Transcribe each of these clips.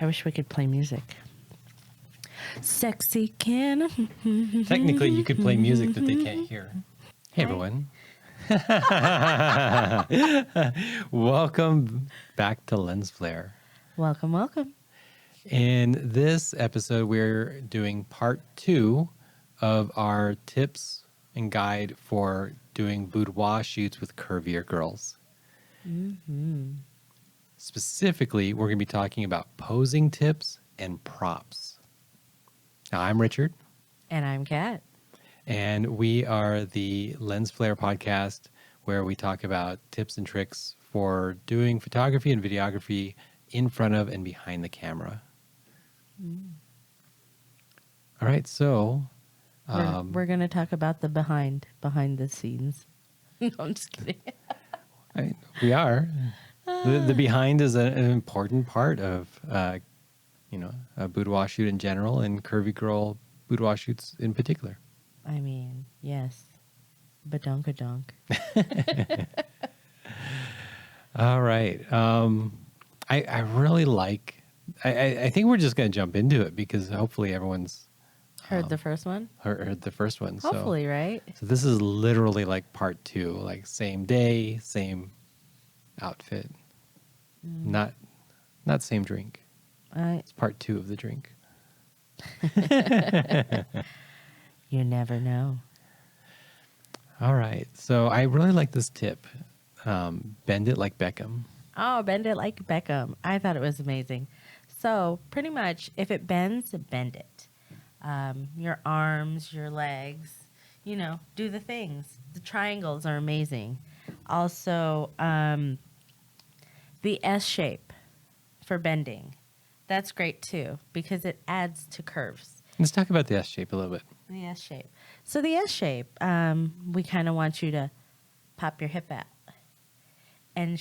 I wish we could play music. Sexy can. Technically, you could play music that they can't hear. Hey, everyone. Welcome back to Lensflare. Welcome, welcome. In this episode, we're doing part 2 of our tips and guide for doing boudoir shoots with curvier girls. Mm-hmm. Specifically, we're going to be talking about posing tips and props. Now, I'm Richard. And I'm Katt. And we are the Lensflare podcast, where we talk about tips and tricks for doing photography and videography in front of and behind the camera. All right, so We're going to talk about the behind the scenes. No, I'm just kidding. we are. The behind is an important part of, a boudoir shoot in general and curvy girl boudoir shoots in particular. I mean, yes. Badonkadonk. All right. I really like... I think we're just going to jump into it because hopefully everyone's Heard the first one? heard the first one. Hopefully, right? So this is literally like part 2, like same day, same outfit. Not same drink. It's part 2 of the drink. You never know. All right. So I really like this tip. Bend it like Beckham. Oh, bend it like Beckham. I thought it was amazing. So pretty much, if it bends, bend it. Your arms, your legs, do the things. The triangles are amazing. Also, the S shape for bending. That's great too because it adds to curves. Let's talk about the S shape a little bit. The S shape. So the S shape, we kind of want you to pop your hip out and,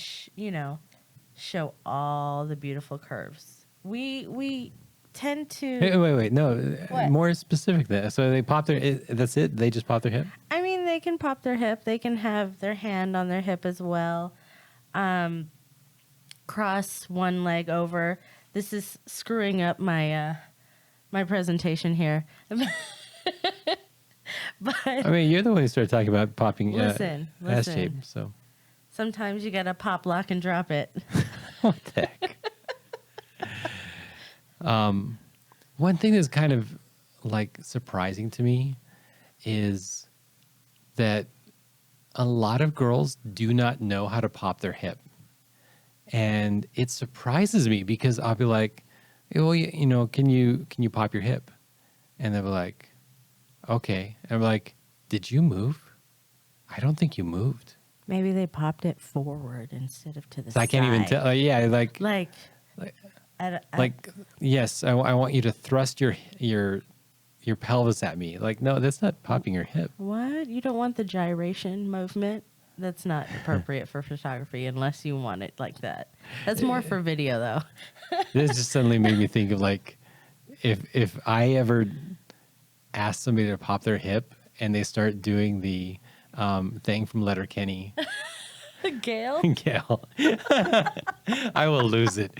show all the beautiful curves. We tend to... Hey, wait. No, What? more specific than so they pop their... That's it? They just pop their hip? I mean, they can pop their hip. They can have their hand on their hip as well. Cross one leg over. This is screwing up my my presentation here. But I mean, you're the one who started talking about popping listen. S shape. So Sometimes you got to pop, lock, and drop it. what the heck? One thing that's kind of like surprising to me is that a lot of girls do not know how to pop their hip. And it surprises me because I'll be like, well, can you pop your hip? And they'll be like, okay. And I'm like, did you move? I don't think you moved. Maybe they popped it forward instead of to the So side. I can't even tell. Yes, I want you to thrust your pelvis at me. Like, no, that's not popping your hip. What? You don't want the gyration movement? That's not appropriate for photography unless you want it like that. That's more for video, though. This just suddenly made me think of like, if I ever ask somebody to pop their hip and they start doing the thing from Letterkenny. Gail? Gail. I will lose it.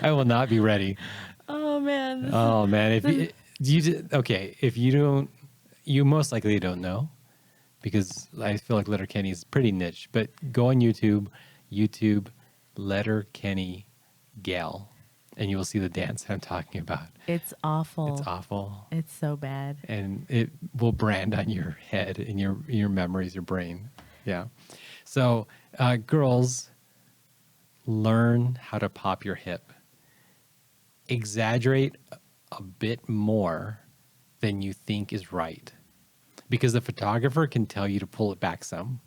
I will not be ready. Oh, man. Oh, man. If you don't, you most likely don't know because I feel like Letterkenny is pretty niche, but go on YouTube, Letterkenny Gail, and you will see the dance I'm talking about. It's awful. It's awful. It's so bad. And it will brand on your head and your memories, your brain. Yeah. So, girls, learn how to pop your hip. Exaggerate a bit more than you think is right. Because the photographer can tell you to pull it back some.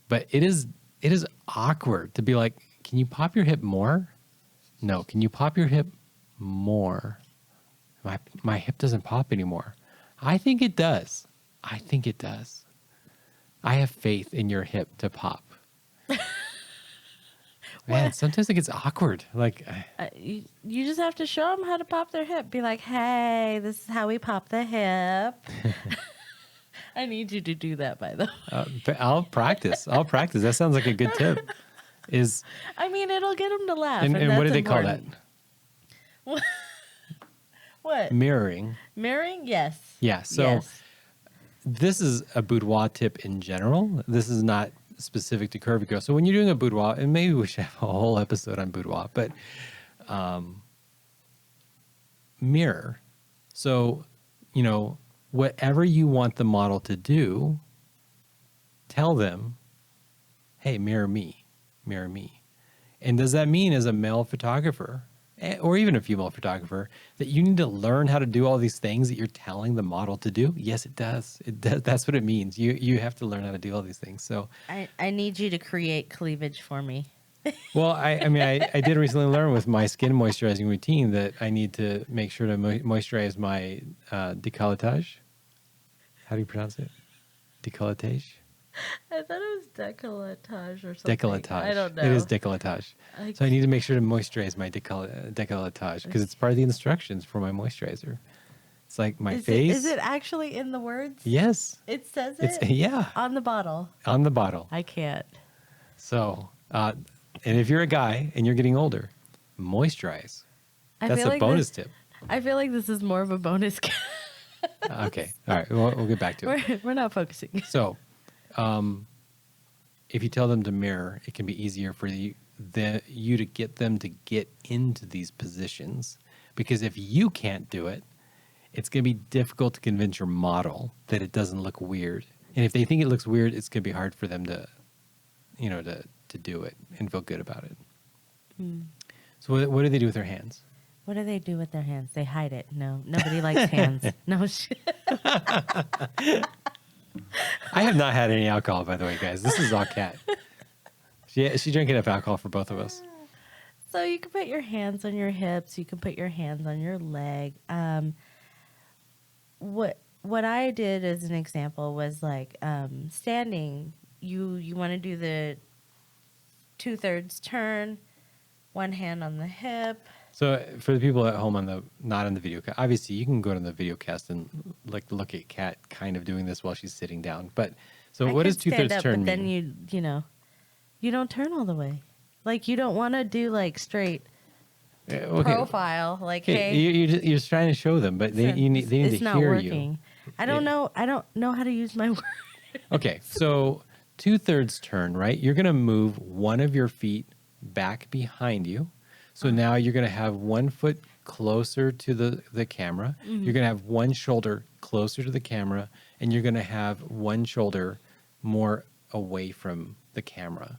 But it is awkward to be like, can you pop your hip more? No, can you pop your hip more? My hip doesn't pop anymore. I think it does. I have faith in your hip to pop. Man, sometimes it gets awkward. Like, you just have to show them how to pop their hip. Be like, hey, this is how we pop the hip. I need you to do that, by the way. I'll practice. That sounds like a good tip. I mean, it'll get them to laugh. And what do they call that? What? Mirroring. Mirroring? Yes. Yeah. So Yes. this is a boudoir tip in general. This is not specific to curvy girls. So when you're doing a boudoir, and maybe we should have a whole episode on boudoir, but mirror. So, whatever you want the model to do, tell them, hey, mirror me, mirror me. And does that mean as a male photographer, or even a female photographer, that you need to learn how to do all these things that you're telling the model to do? Yes, it does. It does. That's what it means. You have to learn how to do all these things. So, I need you to create cleavage for me. well, I did recently learn with my skin moisturizing routine that I need to make sure to moisturize my décolletage. How do you pronounce it? Décolletage? I thought it was décolletage or something. Décolletage. I don't know. It is décolletage. So I need to make sure to moisturize my décolletage because it's part of the instructions for my moisturizer. It's like my face. Is it actually in the words? Yes. It says It's it? yeah. On the bottle. On the bottle. I can't. So, and if you're a guy and you're getting older, moisturize. That's a bonus tip. I feel like this is more of a bonus. Okay. All right. We'll get back to it. We're not focusing. So, if you tell them to mirror, it can be easier for you to get them to get into these positions. Because if you can't do it, it's going to be difficult to convince your model that it doesn't look weird. And if they think it looks weird, it's going to be hard for them to, to do it and feel good about it. So what do they do with their hands? What do they do with their hands? They hide it. No, nobody likes hands. No shit. I have not had any alcohol, by the way, guys. This is all Katt. She drank enough alcohol for both of us. So you can put your hands on your hips. You can put your hands on your leg. What I did as an example was like standing. You want to do the 2/3 turn, one hand on the hip. So for the people at home not on the video, obviously you can go to the video cast and look at Katt kind of doing this while she's sitting down. But so what does 2/3 turn mean? But then you don't turn all the way. Like you don't want to do like straight profile. Like hey, you're just trying to show them, but they need to it's not hear working. you. I don't know. I don't know how to use my word. Okay, so 2/3 turn, right? You're going to move one of your feet back behind you. So now you're going to have one foot closer to the camera. Mm-hmm. You're going to have one shoulder closer to the camera, and you're going to have one shoulder more away from the camera.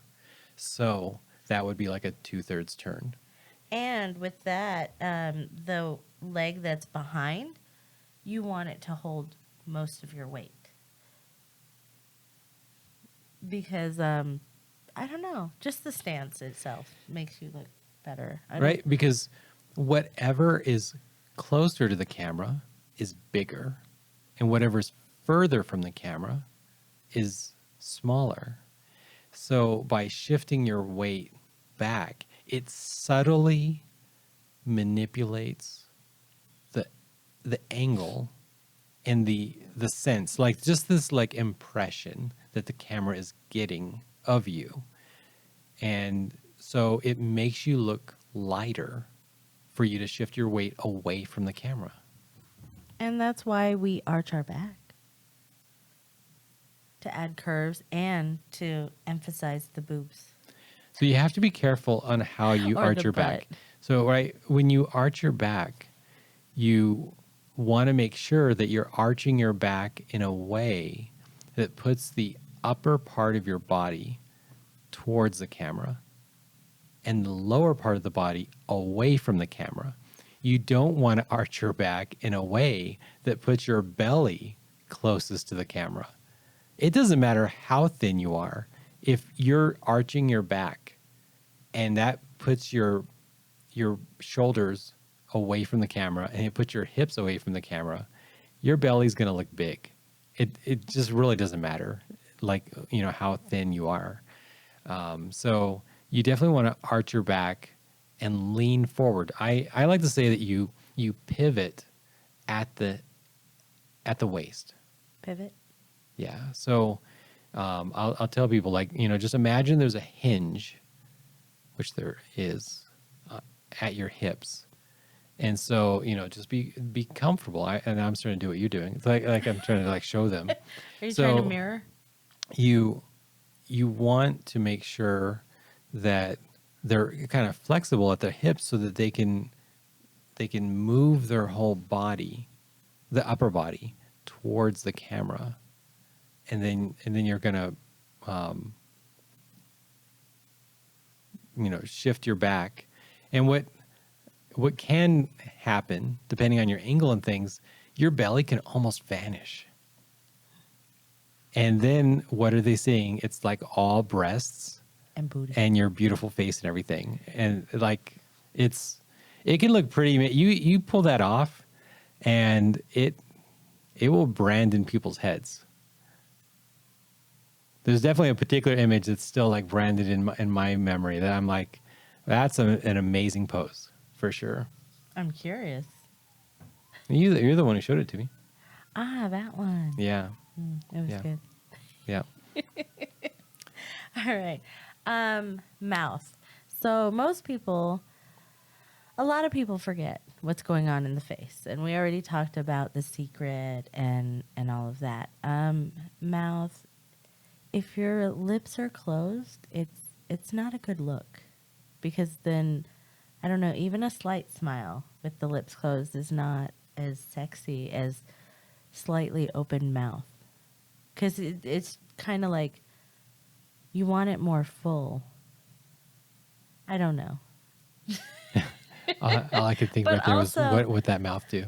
So that would be like a 2/3 turn. And with that, the leg that's behind, you want it to hold most of your weight. Because, I don't know, just the stance itself makes you look better. Right? Because whatever is closer to the camera is bigger, and whatever's further from the camera is smaller. So by shifting your weight back, it subtly manipulates the angle and the sense, like just this like impression that the camera is getting of you. And so it makes you look lighter for you to shift your weight away from the camera. And that's why we arch our back. To add curves and to emphasize the boobs. So you have to be careful on how you arch your back. So right, when you arch your back, you want to make sure that you're arching your back in a way that puts the upper part of your body towards the camera and the lower part of the body away from the camera. You don't want to arch your back in a way that puts your belly closest to the camera. It doesn't matter how thin you are. If you're arching your back and that puts your shoulders away from the camera and it puts your hips away from the camera, your belly's going to look big. It just really doesn't matter, like, how thin you are. So you definitely want to arch your back and lean forward. I like to say that you pivot at the waist. Pivot? Yeah. So I'll tell people, like, just imagine there's a hinge, which there is, at your hips. And so, just be comfortable. And I'm starting to do what you're doing. It's like I'm trying to like show them. Are you trying to So mirror? you you want to make sure that they're kind of flexible at their hips so that they can move their whole body, the upper body, towards the camera, and then you're gonna shift your back. And what can happen depending on your angle and things, your belly can almost vanish. And then what are they seeing? It's like all breasts And booty. and your beautiful face and everything. And like it can look pretty. You pull that off, and it will brand in people's heads. There's definitely a particular image that's still like branded in my memory that I'm like, that's an amazing pose for sure. I'm curious. You're the one who showed it to me. Ah, that one. Yeah, It was Yeah. good. yeah. All right. Mouth. So a lot of people forget what's going on in the face, and we already talked about the secret and all of that. Mouth. If your lips are closed, it's not a good look, because then I don't know, even a slight smile with the lips closed is not as sexy as slightly open mouth, because it's kind of like you want it more full. I don't know. All I could think But right there was also- what would that mouth do?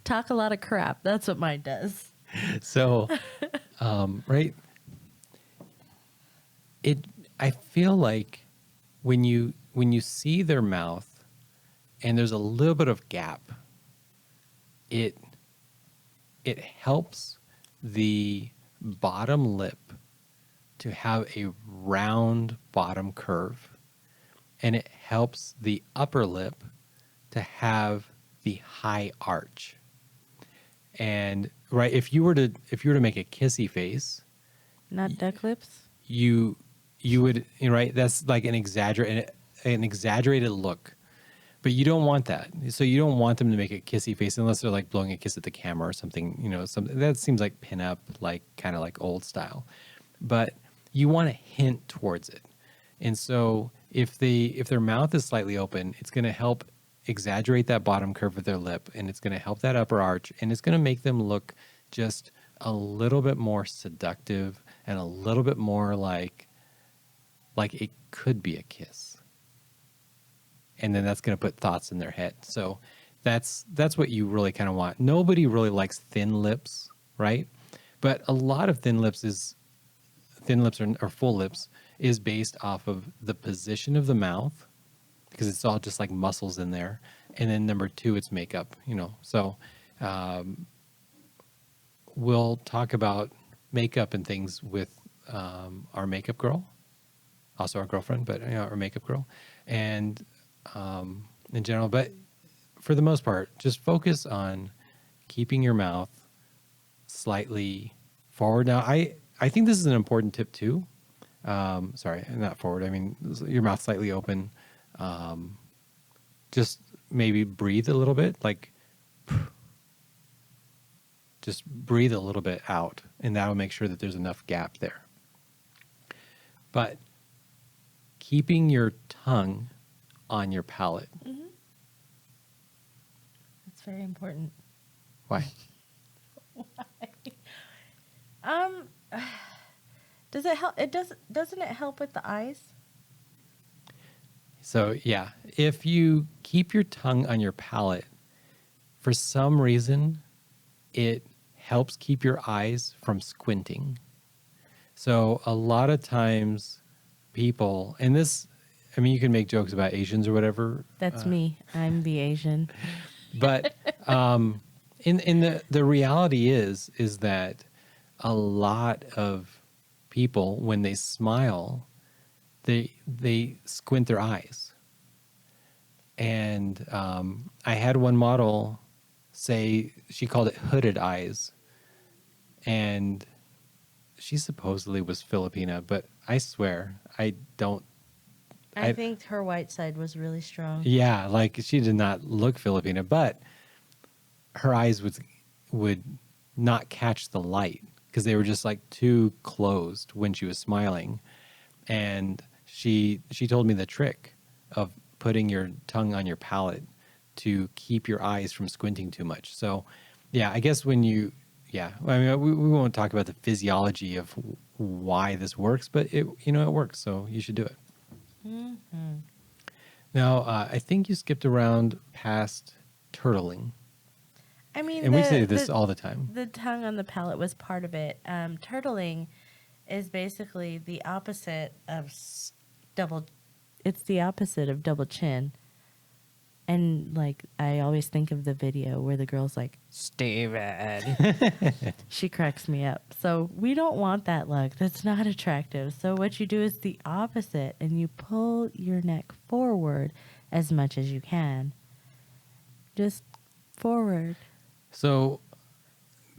Talk a lot of crap. That's what mine does. So, right. I feel like when you see their mouth and there's a little bit of gap, it helps the bottom lip to have a round bottom curve, and it helps the upper lip to have the high arch. And right, if you were to make a kissy face, Not duck lips. you would, right, that's like an exaggerated look, but you don't want that. So you don't want them to make a kissy face unless they're like blowing a kiss at the camera or something, something that seems like pinup, like kind of like old style. But you want to hint towards it. And so if their mouth is slightly open, it's going to help exaggerate that bottom curve of their lip, and it's going to help that upper arch, and it's going to make them look just a little bit more seductive and a little bit more like it could be a kiss. And then that's going to put thoughts in their head. So that's what you really kind of want. Nobody really likes thin lips, right? But a lot of thin lips or full lips is based off of the position of the mouth, because it's all just like muscles in there. And then number two, it's makeup, So we'll talk about makeup and things with our makeup girl, also our girlfriend, but our makeup girl, and in general. But for the most part, just focus on keeping your mouth slightly forward. Now, I think this is an important tip too. Sorry, not forward. I mean, your mouth slightly open. Just maybe breathe a little bit, like just breathe a little bit out, and that will make sure that there's enough gap there. But keeping your tongue on your palate. Mm-hmm. That's very important. Why? Does it help? Doesn't it help with the eyes? So yeah, if you keep your tongue on your palate, for some reason, it helps keep your eyes from squinting. So a lot of times people, and this, I mean, you can make jokes about Asians or whatever. That's me. I'm the Asian. But in the reality is that a lot of people, when they smile, they squint their eyes. And I had one model say she called it hooded eyes, and she supposedly was Filipina, but I swear I don't I think her white side was really strong. Yeah, like she did not look Filipino, but her eyes would not catch the light because they were just like too closed when she was smiling. And she told me the trick of putting your tongue on your palate to keep your eyes from squinting too much. So, yeah, I guess when you, yeah, I mean, we won't talk about the physiology of why this works, but it works, so you should do it. Mm-hmm. Now, I think you skipped around past turtling, I mean, and we say this all the time. the tongue on the palate was part of it. Turtling is basically the opposite of double. It's the opposite of double chin. And like I always think of the video where the girl's like, Steven. She cracks me up. So we don't want that look. That's not attractive. So what you do is the opposite and you pull your neck forward as much as you can. Just forward. So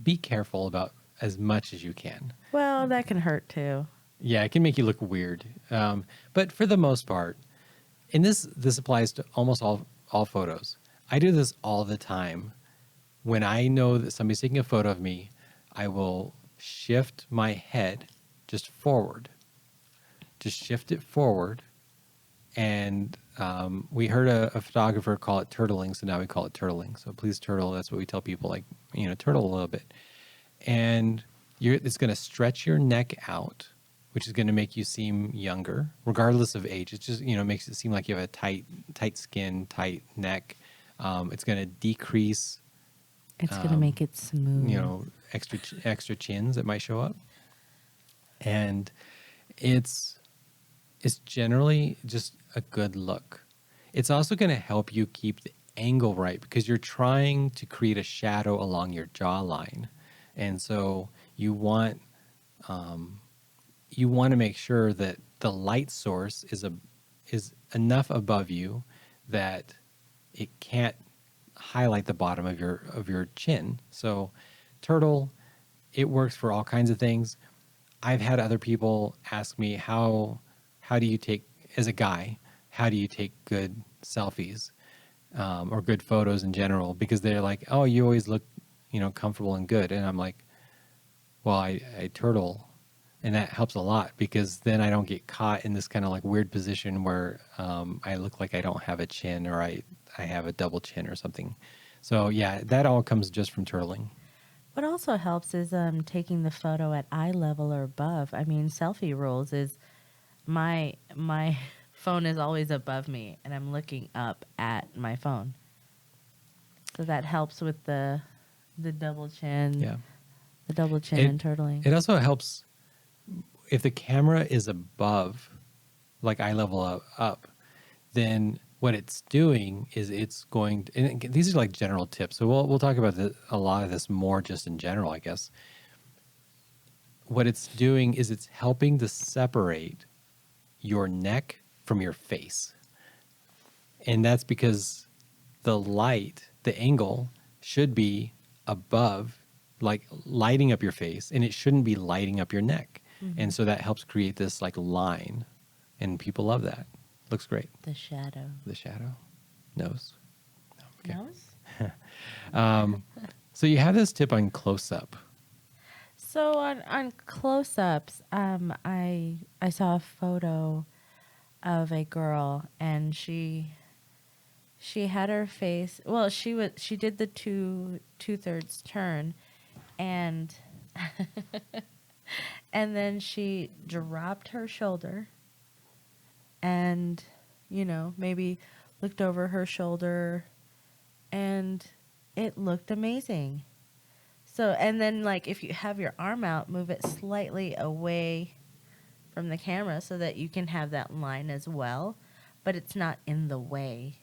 be careful about as much as you can. Well, that can hurt too. Yeah, it can make you look weird. But for the most part, and this applies to almost all photos. I do this all the time. When I know that somebody's taking a photo of me, I will shift my head just forward. Just shift it forward. And we heard a photographer call it turtling, so now we call it turtling. So please turtle. That's what we tell people, like, turtle a little bit. And it's going to stretch your neck out, which is going to make you seem younger, regardless of age. It just, makes it seem like you have a tight skin, tight neck. It's going to decrease. It's going to make it smooth. Extra chins that might show up. And it's generally just a good look. It's also going to help you keep the angle right because you're trying to create a shadow along your jawline. And so you want to make sure that the light source is enough above you that it can't highlight the bottom of your chin. So turtle, it works for all kinds of things. I've had other people ask me how do you take, as a guy, how do you take good selfies or good photos in general? Because they're like, oh, you always look, comfortable and good. And I'm like, well, I turtle. And that helps a lot because then I don't get caught in this kind of like weird position where I look like I don't have a chin or I have a double chin or something. So yeah, that all comes just from turtling. What also helps is taking the photo at eye level or above. I mean, selfie rules is my phone is always above me and I'm looking up at my phone. So that helps with the double chin. Yeah. The double chin and turtling. It also helps if the camera is above, like eye level up, then what it's doing is it's going to, and these are like general tips. So we'll talk about a lot of this more just in general, I guess. What it's doing is it's helping to separate your neck from your face. And that's because the light, the angle should be above, like lighting up your face, and it shouldn't be lighting up your neck. Mm-hmm. And so that helps create this like line, and people love that. Looks great. The shadow. The shadow. Nose. No, okay. Nose? So you have this tip on close-up. So on close-ups, I saw a photo of a girl, and she had her face. Well, she did the two-thirds turn, and and then she dropped her shoulder, and maybe looked over her shoulder, and it looked amazing. So, and then like if you have your arm out, move it slightly away from the camera so that you can have that line as well, but it's not in the way.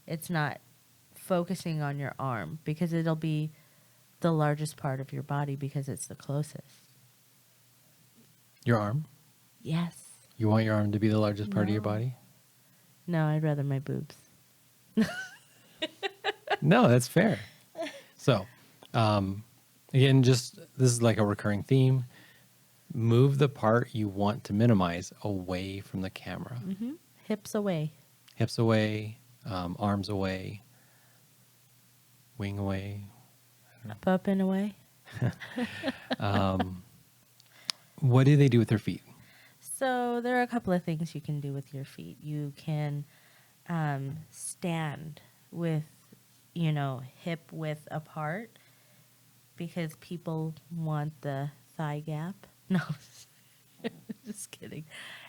It's not focusing on your arm because it'll be the largest part of your body because it's the closest. Your arm? Yes. You want your arm to be the largest part of your body? No, I'd rather my boobs. No, that's fair. So, again, this is like a recurring theme. Move the part you want to minimize away from the camera. Mm-hmm. Hips away. Hips away, arms away, wing away. Up and away. What do they do with their feet? So there are a couple of things you can do with your feet. You can stand with, hip width apart because people want the thigh gap. No, just kidding.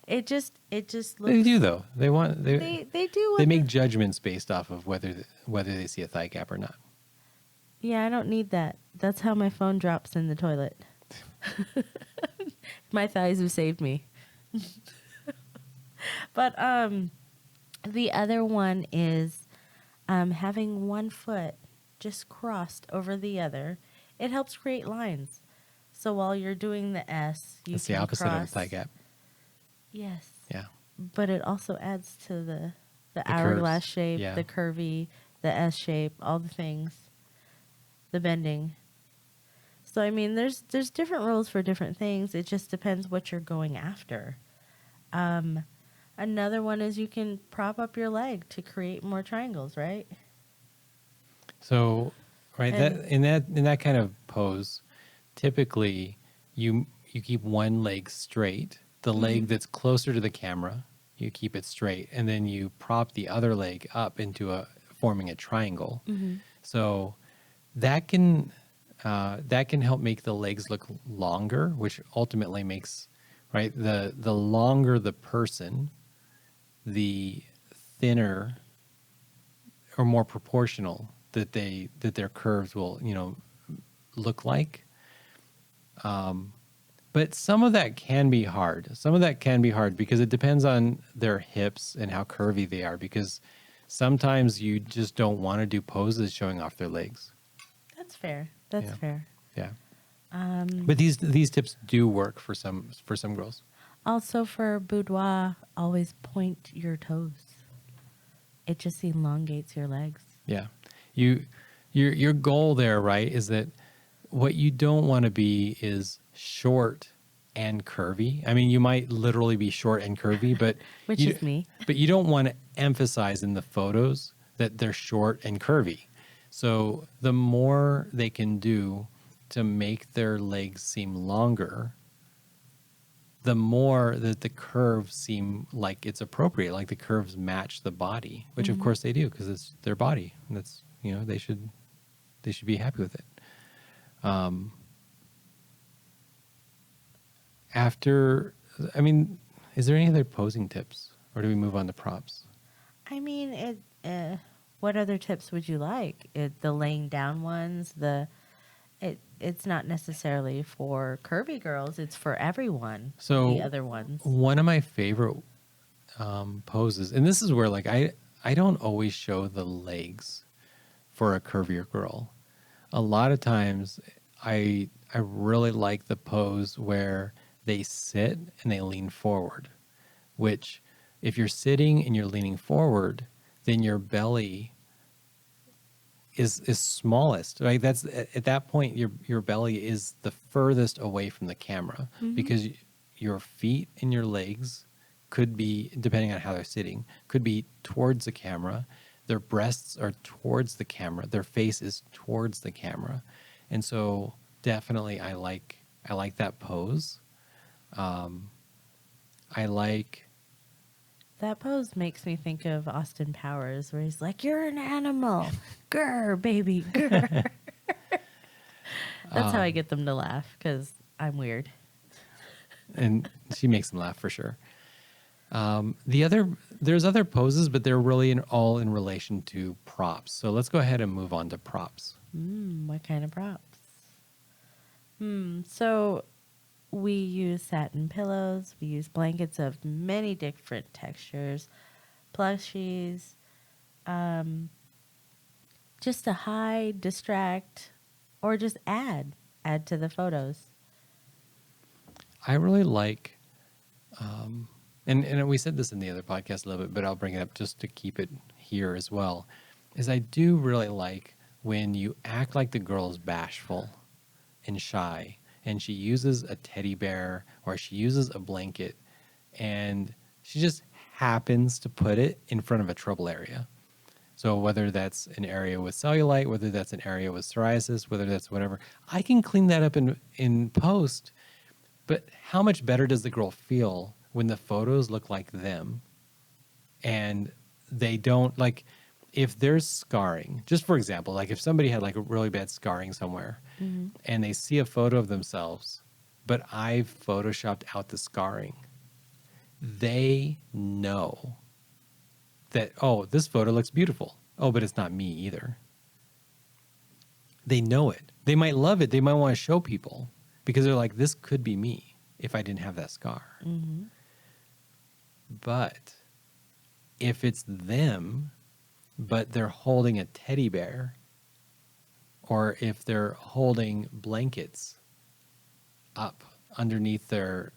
It just looks. They do though. They want They do. they want make the- judgments based off of whether they see a thigh gap or not. Yeah, I don't need that. That's how my phone drops in the toilet. My thighs have saved me. But the other one is having one foot just crossed over the other. It helps create lines. So while you're doing the S, you That's can the opposite of a cross. thigh gap. Yes, Yeah. but it also adds to the The hourglass curves, shape, yeah. the curvy, the S shape, all the things, the bending. So I mean, there's different rules for different things. It just depends what you're going after. Another one is you can prop up your leg to create more triangles, right? So, right, And- in that kind of pose, typically you keep one leg straight. The leg that's closer to the camera, you keep it straight, and then you prop the other leg up into forming a triangle. So that can help make the legs look longer, which ultimately makes right the longer the person, the thinner or more proportional that their curves will look like. But some of that can be hard. Some of that can be hard because it depends on their hips and how curvy they are. Because sometimes you just don't want to do poses showing off their legs. That's fair. That's Yeah. fair. Yeah. But these tips do work for some girls. Also for boudoir, always point your toes. It just elongates your legs. Yeah. Your goal there, right, is that what you don't want to be is short and curvy. I mean, you might literally be short and curvy, but Which is me. But you don't want to emphasize in the photos that they're short and curvy. So the more they can do to make their legs seem longer, the more that the curves seem like it's appropriate, like the curves match the body, which of course they do because it's their body. And that's, they should be happy with it. Is there any other posing tips or do we move on to props? I mean, what other tips would you like? The laying down ones, it's not necessarily for curvy girls. It's for everyone. So the other ones. one of my favorite poses, and this is where like I don't always show the legs for a curvier girl. A lot of times I really like the pose where they sit and they lean forward, which if you're sitting and you're leaning forward, then your belly is smallest, right? That's at that point your belly is the furthest away from the camera because your feet and your legs could be, depending on how they're sitting, could be towards the camera. Their breasts are towards the camera. Their face is towards the camera. And so definitely I like that pose. I like That pose makes me think of Austin Powers, where he's like, "You're an animal, grr, baby, grr." That's how I get them to laugh because I'm weird. and she makes them laugh for sure. There's other poses, but they're really all in relation to props. So let's go ahead and move on to props. What kind of props? So we use satin pillows. We use blankets of many different textures, plushies, just to hide, distract, or just add to the photos. I really like, and we said this in the other podcast a little bit, but I'll bring it up just to keep it here as well, is I do really like when you act like the girl is bashful and shy, and she uses a teddy bear or she uses a blanket, and she just happens to put it in front of a trouble area. So whether that's an area with cellulite, whether that's an area with psoriasis, whether that's whatever, I can clean that up in post. But how much better does the girl feel when the photos look like them and they don't, like, if there's scarring, just for example, like if somebody had like a really bad scarring somewhere and they see a photo of themselves, but I've photoshopped out the scarring, they know that, oh, this photo looks beautiful. Oh, but it's not me either. They know it. They might love it. They might want to show people because they're like, this could be me if I didn't have that scar. Mm-hmm. But if it's them, but they're holding a teddy bear, or if they're holding blankets up underneath their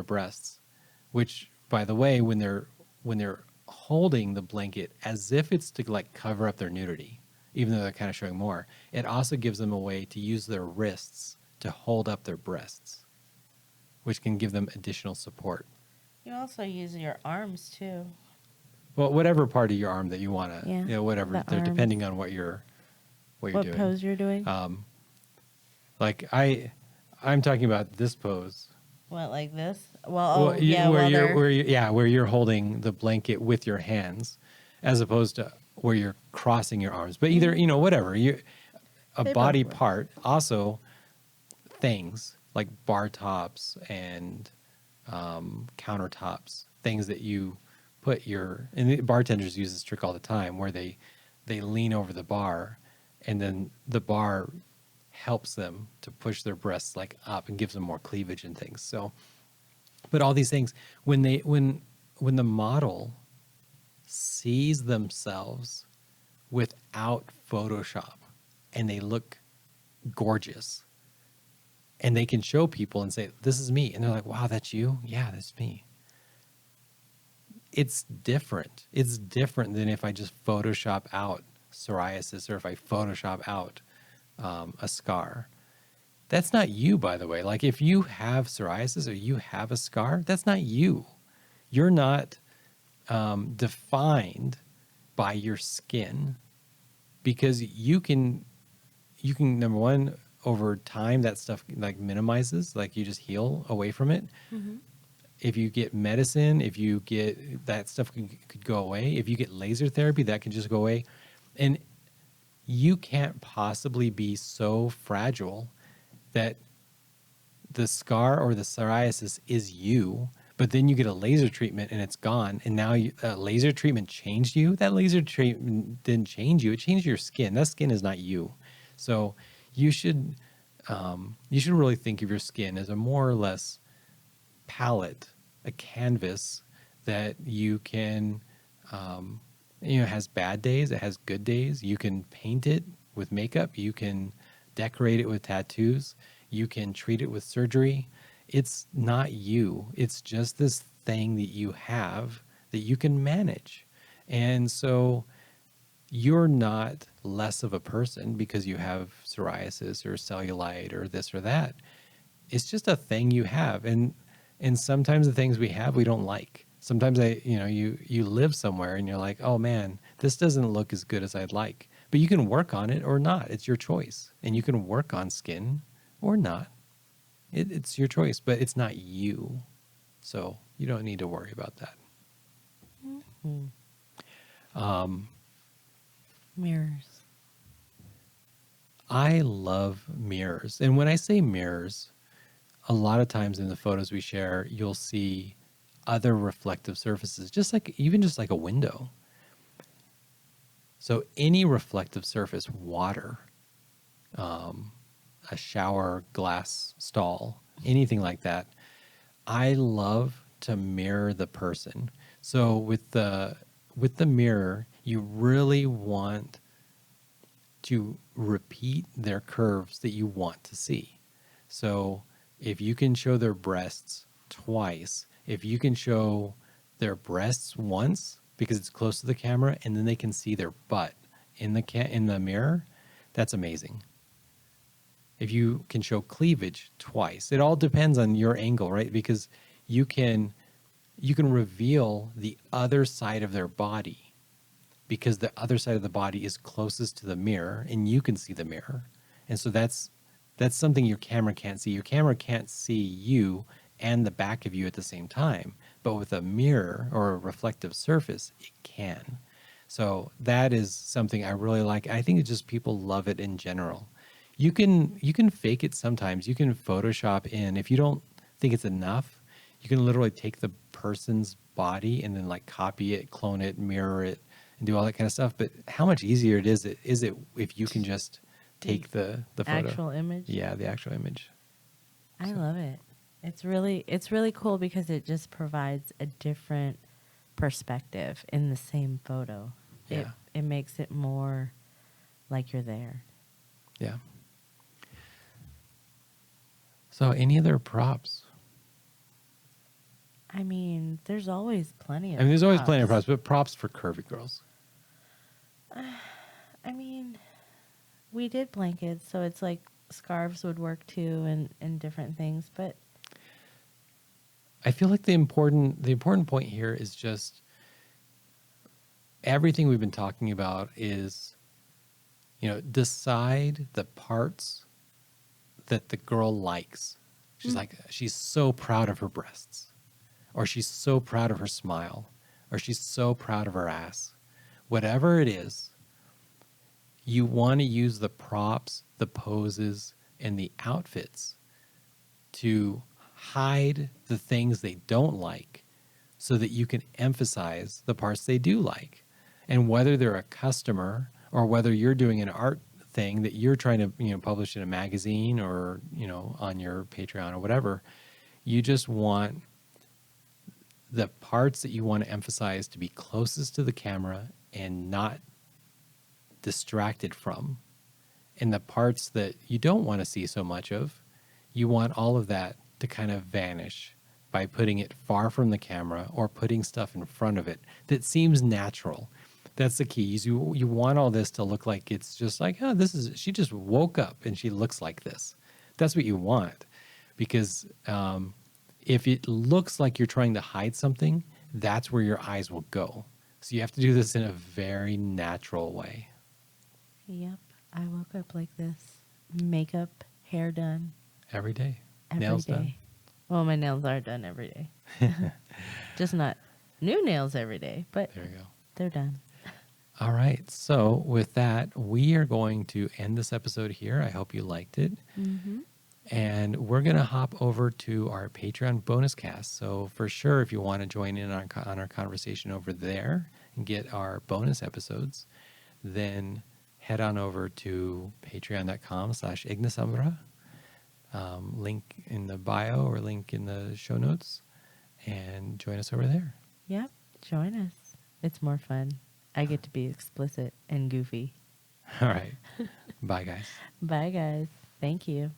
breasts, which, by the way, when they're holding the blanket as if it's to like cover up their nudity, even though they're kind of showing more, it also gives them a way to use their wrists to hold up their breasts, which can give them additional support. You also use your arms too. Well, whatever part of your arm that you want to, Yeah, whatever, the depending on what you're What doing. pose you're doing? Like I'm talking about this pose. What, like this? Well, Well, yeah, where you're holding the blanket with your hands, as opposed to where you're crossing your arms. But either whatever a They body both work. part, also things like bar tops and countertops, things that you put and the bartenders use this trick all the time, where they lean over the bar, and then the bar helps them to push their breasts like up and gives them more cleavage and things. So, but all these things, when the model sees themselves without Photoshop and they look gorgeous, and they can show people and say, this is me. And they're like, wow, that's you? Yeah, that's me. It's different. It's different than if I just Photoshop out psoriasis, or if I Photoshop out a scar. That's not you, by the way. Like if you have psoriasis or you have a scar, that's not you. You're not defined by your skin, because you can, number one, over time that stuff like minimizes, like you just heal away from it. Mm-hmm. If you get medicine, if you get that stuff could go away. If you get laser therapy, that can just go away. And you can't possibly be so fragile that the scar or the psoriasis is you, but then you get a laser treatment and it's gone. And now laser treatment changed you. That laser treatment didn't change you. It changed your skin. That skin is not you. So you should really think of your skin as a more or less palette, a canvas that you can, it has bad days, it has good days. You can paint it with makeup. You can decorate it with tattoos. You can treat it with surgery. It's not you. It's just this thing that you have that you can manage. And so you're not less of a person because you have psoriasis or cellulite or this or that. It's just a thing you have. And sometimes the things we have, we don't like. Sometimes you live somewhere and you're like, oh man, this doesn't look as good as I'd like. But you can work on it or not. It's your choice. And you can work on skin or not. It's your choice, but it's not you. So you don't need to worry about that. Mm-hmm. Mirrors. I love mirrors. And when I say mirrors, a lot of times in the photos we share, you'll see other reflective surfaces, just like a window. So any reflective surface, water, a shower glass stall, anything like that, I love to mirror the person. So with the mirror, you really want to repeat their curves that you want to see. So if you can show their breasts twice, if you can show their breasts once because it's close to the camera, and then they can see their butt in the mirror, that's amazing. If you can show cleavage twice, it all depends on your angle, right? Because you can you can reveal the other side of their body because the other side of the body is closest to the mirror and you can see the mirror. And so that's something your camera can't see. Your camera can't see you and the back of you at the same time, but with a mirror or a reflective surface, it can. So that is something I really like. I think it's just people love it in general. You can fake it sometimes. You can Photoshop in. If you don't think it's enough, you can literally take the person's body and then like copy it, clone it, mirror it, and do all that kind of stuff. But how much easier is it if you can just take the photo? Actual image. Yeah, the actual image. I love it. It's really cool because it just provides a different perspective in the same photo. Yeah. It makes it more like you're there. Yeah. So any other props? I mean, there's always plenty of I mean, there's always plenty of props. props, but props for curvy girls. I mean, we did blankets, so it's like scarves would work too and different things, but I feel like the important point here is just everything we've been talking about is, decide the parts that the girl likes. She's like, she's so proud of her breasts, or she's so proud of her smile, or she's so proud of her ass. Whatever it is, you want to use the props, the poses, and the outfits to hide the things they don't like so that you can emphasize the parts they do like. And whether they're a customer or whether you're doing an art thing that you're trying to publish in a magazine or on your Patreon or whatever, you just want the parts that you want to emphasize to be closest to the camera and not distracted from, and the parts that you don't want to see so much of, you want all of that to kind of vanish by putting it far from the camera or putting stuff in front of it that seems natural. That's the key. Is you want all this to look like it's just like, oh, she just woke up and she looks like this. That's what you want. Because if it looks like you're trying to hide something, that's where your eyes will go. So you have to do this in a very natural way. yep, I woke up like this. Makeup, hair done. Every day. Every Nails day. done. Well, my nails are done every day. Just not new nails every day, but There you go. they're done. All right. So with that, we are going to end this episode here. I hope you liked it. Mm-hmm. And we're going to hop over to our Patreon bonus cast. So for sure, if you want to join in on our conversation over there and get our bonus episodes, then head on over to patreon.com/Ignis Umbra. Link in the bio or link in the show notes, and join us over there. Yep, join us. It's more fun. I get to be explicit and goofy. All right. Bye, guys. Bye, guys. Thank you.